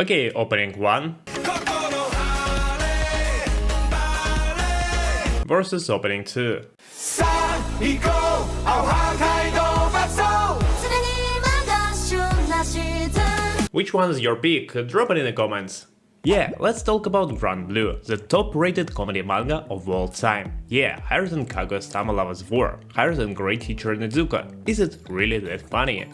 Okay, opening 1 versus opening 2. Which one is your pick? Drop it in the comments. Yeah, let's talk about Grand Blue, the top-rated comedy manga of all time. Yeah, higher than Kaguya-sama Lover's War, higher than Great Teacher Nezuko. Is it really that funny?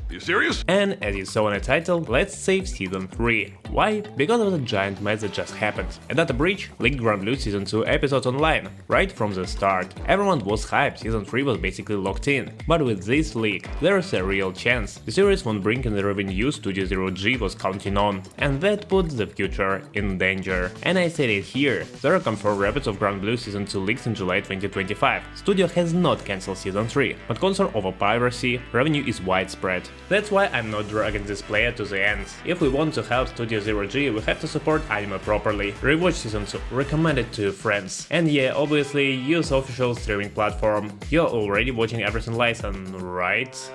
You serious? And as you saw in the title, let's save Season 3. Why? Because of the giant mess that just happened. A data breach leaked Grand Blue Season 2 episodes online, right from the start. Everyone was hyped, Season 3 was basically locked in. But with this leak, there's a real chance the series won't bring in the revenue Studio Zero G was counting on, and that puts the future in danger. And I said it here, there are confirmed episodes of Grand Blue Season 2 leaks in July 2025. Studio has not cancelled Season 3, but concern over piracy, revenue is widespread. That's why I'm not dragging this player to the end. If we want to help Studio Zero G, we have to support anime properly. Rewatch Season 2, recommend it to your friends. And yeah, obviously, use official streaming platform. You're already watching everything licensed, right?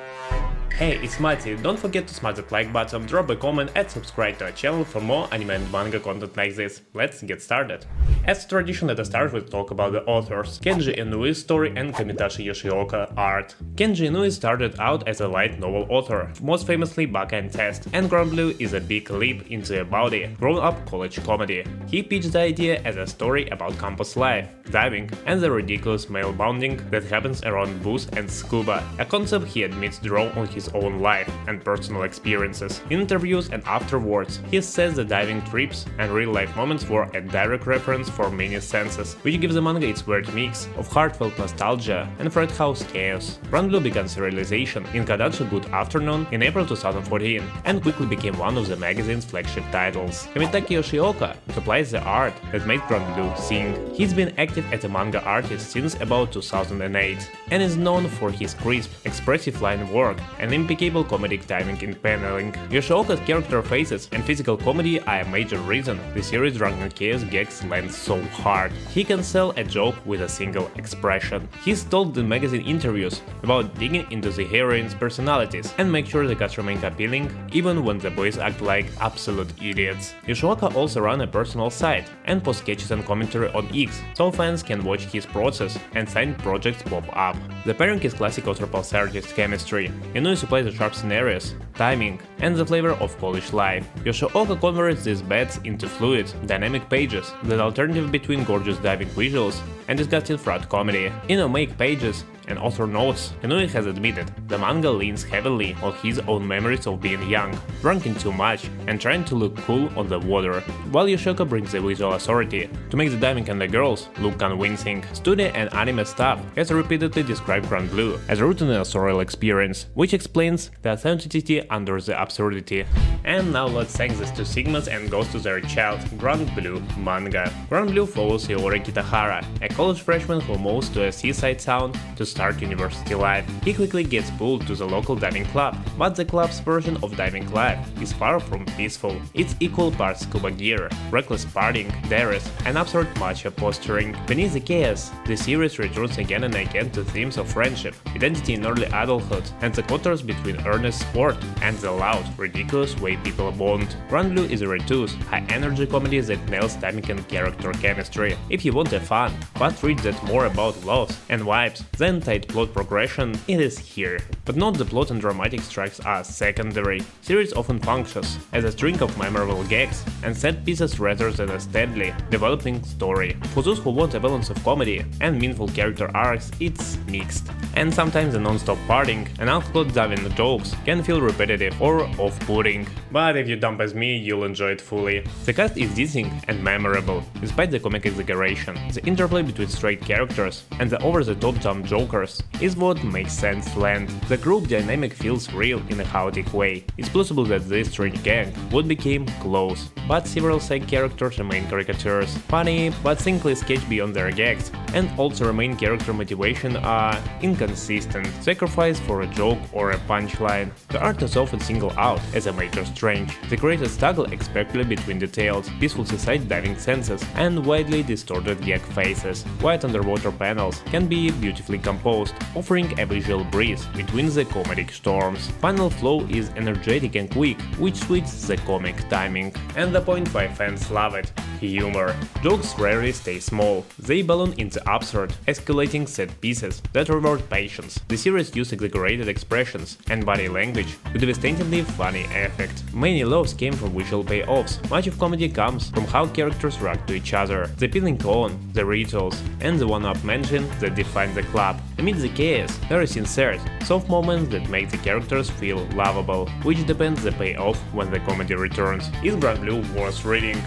Hey, it's Matty, don't forget to smash that like button, drop a comment and subscribe to our channel for more anime and manga content like this. Let's get started. As tradition, let us start with talk about the authors, Kenji Inoue's story and Kimitake Yoshioka art. Kenji Inoue started out as a light novel author, most famously Baka and Test, and Grand Blue is a big leap into a body, grown-up college comedy. He pitched the idea as a story about campus life, diving, and the ridiculous male bonding that happens around booze and scuba, a concept he admits draw on his own life and personal experiences. In interviews and afterwards, he says the diving trips and real-life moments were a direct reference for many senses, which gives the manga its weird mix of heartfelt nostalgia and frat house chaos. Grand Blue began serialization in Kadachi Good Afternoon in April 2014 and quickly became one of the magazine's flagship titles. Kimitake Yoshioka supplies the art that made Grand Blue sing. He's been active as a manga artist since about 2008 and is known for his crisp, expressive line work and impeccable comedic timing in paneling. Yoshioka's character faces and physical comedy are a major reason the series' drunken chaos gags land so hard. He can sell a joke with a single expression. He's told in magazine interviews about digging into the heroines' personalities and make sure the cast remain appealing even when the boys act like absolute idiots. Yoshioka also runs a personal site and posts sketches and commentary on X, so fans can watch his process and side projects pop up. The pairing is classic anthropal artist chemistry. Inoue supplies the sharp scenarios, timing, and the flavor of college life. Yoshioka converts these bets into fluid, dynamic pages, the alternative between gorgeous diving visuals and disgusting frat comedy. Inoue make pages and author notes. Inoue has admitted the manga leans heavily on his own memories of being young, drinking too much, and trying to look cool on the water, while Yoshioka brings the visual authority to make the diving and the girls look convincing. Studio and anime staff has repeatedly described Grand Blue as rooted in a surreal experience, which explains the authenticity under the absurdity. And now let's thank these two Sigmas and goes to their child, Grand Blue manga. Grand Blue follows Iori Kitahara, a college freshman who moves to a seaside town to start university life. He quickly gets pulled to the local diving club, but the club's version of diving life is far from peaceful. It's equal parts scuba gear, reckless partying, dares, and absurd macho posturing. Beneath the chaos, the series returns again and again to themes of friendship, identity in early adulthood, and the contrast between earnest sport and the loud, ridiculous way people bond. Grand Blue is a reduced, high-energy comedy that nails timing and character chemistry. If you want a fun, but read that more about love and vibes than tight plot progression, it is here. But not the plot and dramatic strikes are secondary. Series often functions as a string of memorable gags and set pieces rather than a steadily developing story. For those who want a balance of comedy and meaningful character arcs, it's mixed. And sometimes the non-stop partying and outclassed diving jokes can feel repetitive or off-putting. But if you dump as me, you'll enjoy it fully. The cast is dizzying and memorable, despite the comic exaggeration. The interplay between straight characters and the over-the-top dumb jokers is what makes sense to land. The group dynamic feels real in a chaotic way. It's possible that this strange gang would become close, but several side characters remain caricatures, funny but simply sketch beyond their gags, and also remain character motivation are inconsistent, sacrifice for a joke or a punchline. The art is often singled out as a major strength. The greatest struggle especially between detailed, peaceful seaside diving senses and widely distorted gag faces. White underwater panels can be beautifully composed, offering a visual breeze between between the comedic storms. Final flow is energetic and quick, which suits the comic timing. And the point why fans love it: humor. Jokes rarely stay small, they balloon in the absurd, escalating set pieces that reward patience. The series used exaggerated expressions and body language with a distinctly funny effect. Many laughs came from visual payoffs. Much of comedy comes from how characters react to each other, the appealing tone, the rituals, and the one-up mention that define the club. Amid the chaos, there are sincere, soft moments that make the characters feel lovable, which depends the payoff when the comedy returns. Is Grand Blue worth reading?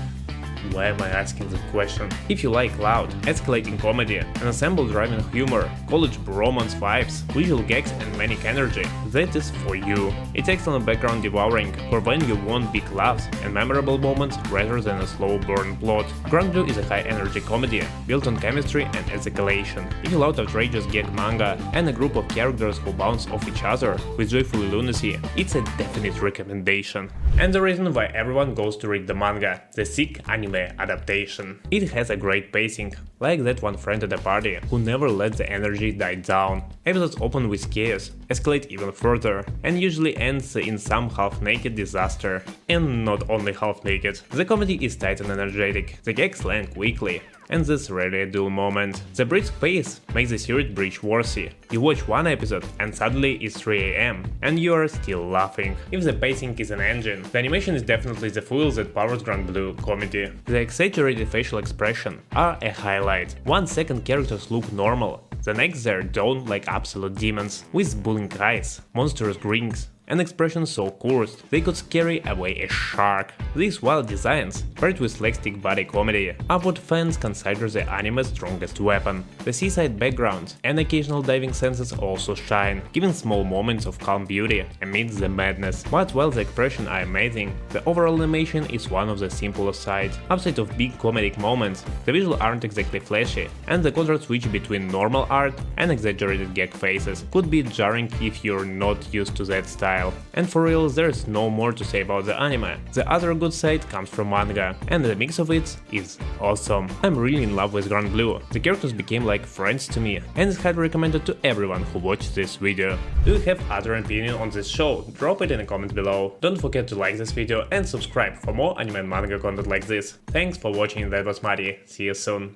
Why am I asking that question? If you like loud, escalating comedy, an ensemble driving humor, college bromance vibes, visual gags and manic energy, that is for you. It's excellent background devouring for when you want big laughs and memorable moments rather than a slow burn plot. Grand Blue is a high energy comedy, built on chemistry and escalation. If you love outrageous gag manga and a group of characters who bounce off each other with joyful lunacy, it's a definite recommendation. And the reason why everyone goes to read the manga, the sick anime adaptation. It has a great pacing, like that one friend at a party who never let the energy die down. Episodes open with chaos, escalate even further, and usually ends in some half-naked disaster. And not only half-naked. The comedy is tight and energetic, the gags land quickly, and this rarely a dull moment. The brisk pace makes the series binge-worthy. You watch one episode and suddenly it's 3 AM, and you are still laughing. If the pacing is an engine, the animation is definitely the fuel that powers Grand Blue comedy. The exaggerated facial expression are a highlight. 1 second characters look normal, the next they're drawn like absolute demons, with bullying eyes, monstrous grins, and expressions so cursed they could scare away a shark. These wild designs, paired with slapstick body comedy, are what fans consider the anime's strongest weapon. The seaside background and occasional diving senses also shine, giving small moments of calm beauty amidst the madness. But while the expressions are amazing, the overall animation is one of the simpler side. Outside of big comedic moments, the visuals aren't exactly flashy, and the contrast switch between normal art and exaggerated gag faces could be jarring if you're not used to that style. And for real, there's no more to say about the anime. The other good side comes from manga, and the mix of it is awesome. I'm really in love with Grand Blue. The characters became like friends to me, and it's highly recommended to everyone who watched this video. Do you have other opinion on this show? Drop it in the comment below. Don't forget to like this video and subscribe for more anime and manga content like this. Thanks for watching, that was Matty. See you soon.